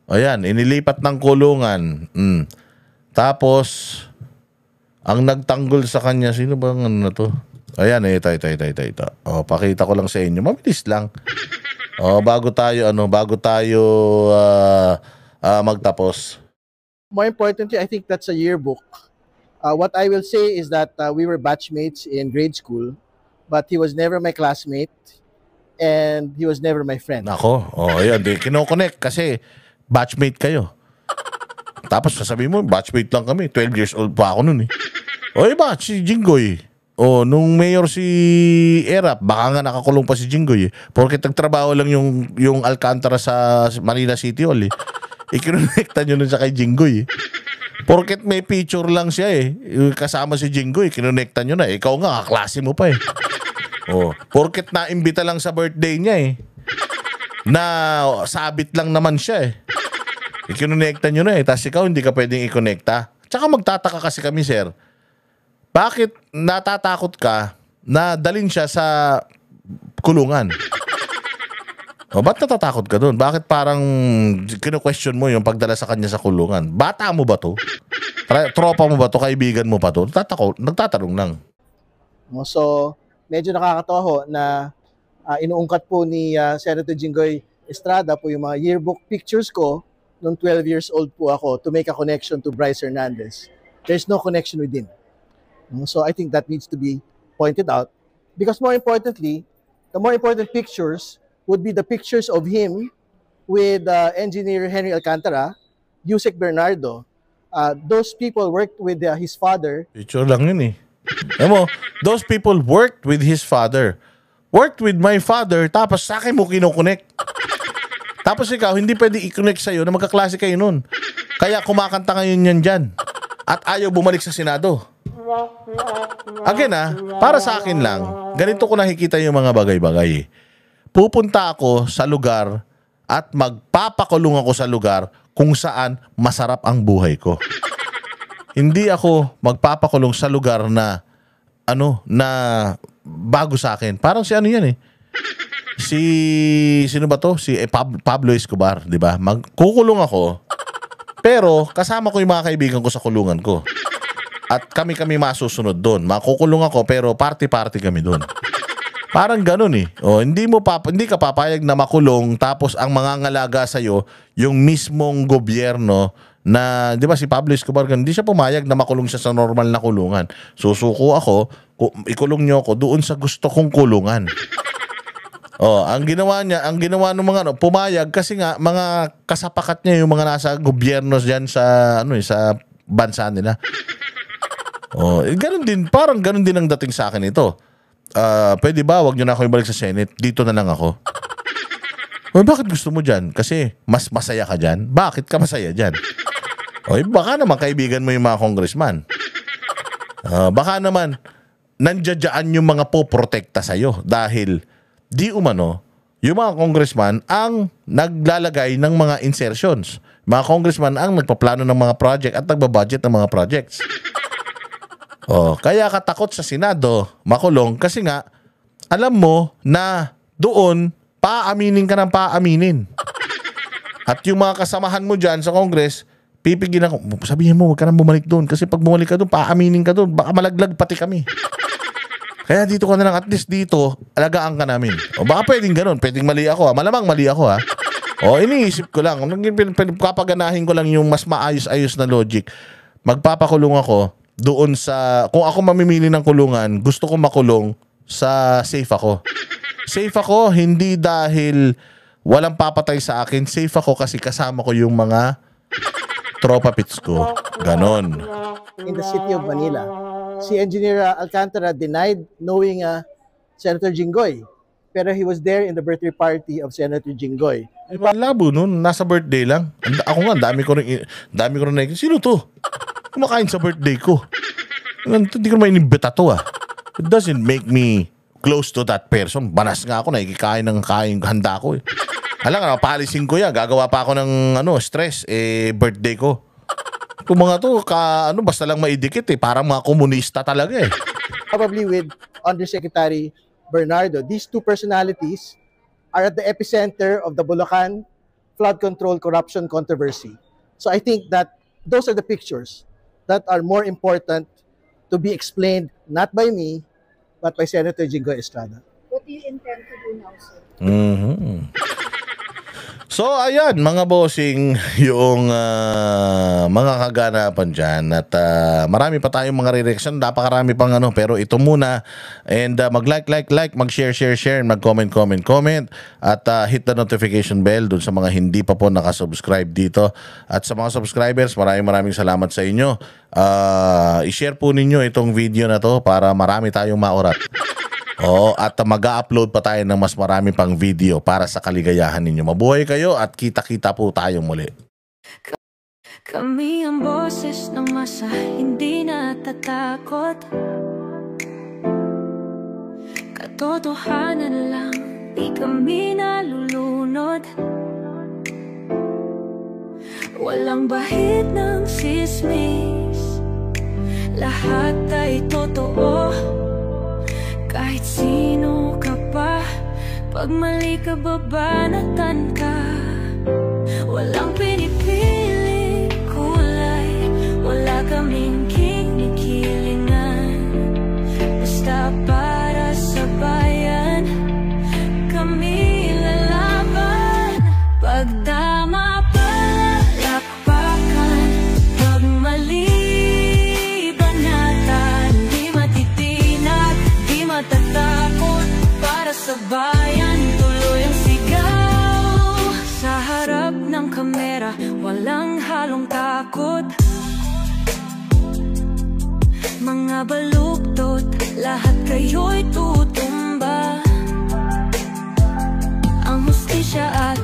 Ayan, inilipat ng kulungan. Tapos, ang nagtanggol sa kanya, sino bang ano na to? Ayan, ito. Pakita ko lang sa inyo. Mabilis lang. Bago tayo magtapos. More importantly, I think that's a yearbook. What I will say is that we were batchmates in grade school, but he was never my classmate and he was never my friend. Nako, ayan, kinoconnect kasi batchmate kayo. Tapos sasabihin mo, batchmate lang kami. 12 years old pa ako nun eh. Iba, si Jinggoy. Nung mayor si Erap, baka nga nakakulong pa si Jinggoy eh. Porket nagtrabaho lang yung Alcantara sa Manila City Hall eh. Ikinonekta nyo nun sa kay Jinggoy eh. Porket may picture lang siya eh. Kasama si Jinggoy, kinonekta nyo na. Ikaw nga, kaklase mo pa eh. Porket naimbita lang sa birthday niya eh. Na sabit lang naman siya eh. Ikinonekta nyo na eh. Tapos ikaw hindi ka pwedeng ikonekta. Tsaka magtataka kasi kami, sir. Bakit natatakot ka na dalhin siya sa kulungan? Ba't natatakot ka doon? Bakit parang kino-question mo yung pagdala sa kanya sa kulungan? Bata mo ba to? Tropa mo ba to? Kaibigan mo pa to? Nagtatanong lang. So, medyo nakakatawa ho na inuungkat po ni Senator Jinggoy Estrada po yung mga yearbook pictures ko nung 12 years old po ako to make a connection to Bryce Hernandez. There's no connection with him. So I think that needs to be pointed out. Because more importantly, the more important pictures would be the pictures of him with engineer Henry Alcantara, Yusek Bernardo. Those people worked with his father. Picture lang yun eh. Alam mo, those people worked with his father. Worked with my father, tapos sa akin mo kinokonek. Tapos ikaw, hindi pwede i-connect sa'yo na magkaklase kayo nun. Kaya kumakanta ngayon yan dyan. At ayaw bumalik sa Senado. Again para sa akin lang, ganito ko nakikita yung mga bagay-bagay. Pupunta ako sa lugar at magpapakulong ako sa lugar kung saan masarap ang buhay ko. Hindi ako magpapakulong sa lugar na na bago sa akin. Parang si ano yan eh. Sino ba to? Si Pablo Escobar, di ba? Magkukulong ako, pero kasama ko yung mga kaibigan ko sa kulungan ko. At kami masusunod doon. Makukulong ako pero party-party kami doon. Parang ganun eh. Hindi ka papayag na makulong tapos ang mangangalaga sa'yo yung mismong gobyerno na, di ba si Pablo Escobar, hindi siya pumayag na makulong siya sa normal na kulungan. Susuko ako, ikulong nyo ako doon sa gusto kong kulungan. Ang ginawa ng mga pumayag kasi nga mga kasapakat niya yung mga nasa gobyerno diyan sa sa bansa nila. Ganun din, parang ganun din ang dating sa akin ito. Pwede ba wag niyo na ako ibalik sa Senate? Dito na lang ako. Bakit gusto mo diyan? Kasi mas masaya ka diyan. Bakit ka masaya diyan? Baka naman kaibigan mo yung mga congressman. Baka naman nandiyan yung mga poprotekta sa'yo dahil di umano yung mga congressman ang naglalagay ng mga insertions. Mga congressman ang nagpaplano ng mga project at nagbabudget ng mga projects. Kaya ka takot sa Senado makulong kasi nga alam mo na doon paaminin ka ng paaminin. At yung mga kasamahan mo dyan sa Congress, pipigil ako. Sabihin mo, huwag ka nang bumalik doon. Kasi pag bumalik ka doon, paaminin ka doon. Baka malaglag pati kami. Kaya dito ka na lang. At least dito, alagaan ka namin. Baka pwedeng ganun. Pwedeng mali ako. Malamang mali ako. Iniisip ko lang. Kapaganahin ko lang yung mas maayos-ayos na logic. Magpapakulong ako doon sa... Kung ako mamimili ng kulungan, gusto ko makulong sa safe ako. Safe ako, hindi dahil walang papatay sa akin. Safe ako kasi kasama ko yung mga tropa pits ko. Ganon. In the city of Manila, si Engineer Alcantara denied knowing Senator Jinggoy. Pero he was there in the birthday party of Senator Jinggoy. Labo nun, nasa birthday lang. Ako nga, dami ko rin nakikita. Sino to? Kumakain sa birthday ko. Hindi ko naman inimbita to It doesn't make me close to that person. Banas nga ako, nakikikain ng handa ko Alam nga, paalisin ko yan. Gagawa pa ako ng stress. Birthday ko. Kung mga to, basta lang maidikit parang mga komunista talaga Probably with Undersecretary Bernardo. These two personalities are at the epicenter of the Bulacan flood control, corruption, controversy. So I think that those are the pictures that are more important to be explained not by me, but by Senator Jinggoy Estrada. What do you intend to do now, sir? So ayan mga bossing, yung mga kaganapan dyan. At marami pa tayong mga re-reaction, napakarami pang ano, pero ito muna. And mag-like, mag-share, mag-comment. At hit the notification bell dun sa mga hindi pa po nakasubscribe dito. At sa mga subscribers, maraming salamat sa inyo. I-share po ninyo itong video na to para marami tayong maurat. Oo, at mag-upload pa tayo ng mas marami pang video para sa kaligayahan ninyo. Mabuhay kayo at kita-kita po tayong muli. Kami ang boses ng masa, hindi natatakot. Katotohanan lang, di kami nalulunod. Walang bahid ng sismis, lahat ay totoo. Kahit sino ka pa, pag mali ka babanatan ka. Walang pinipili kulay, wala kaming kinikilingan. Basta para sa bayan, kami lalaban. Pag tama palakpakan, pag mali banatan. Di matitinag, di matatakot, para sa bayan tuloy ang sigaw. Sa harap ng kamera, walang halong takot. Mga baluktot, lahat kayo'y tutumba. Ang hustisya at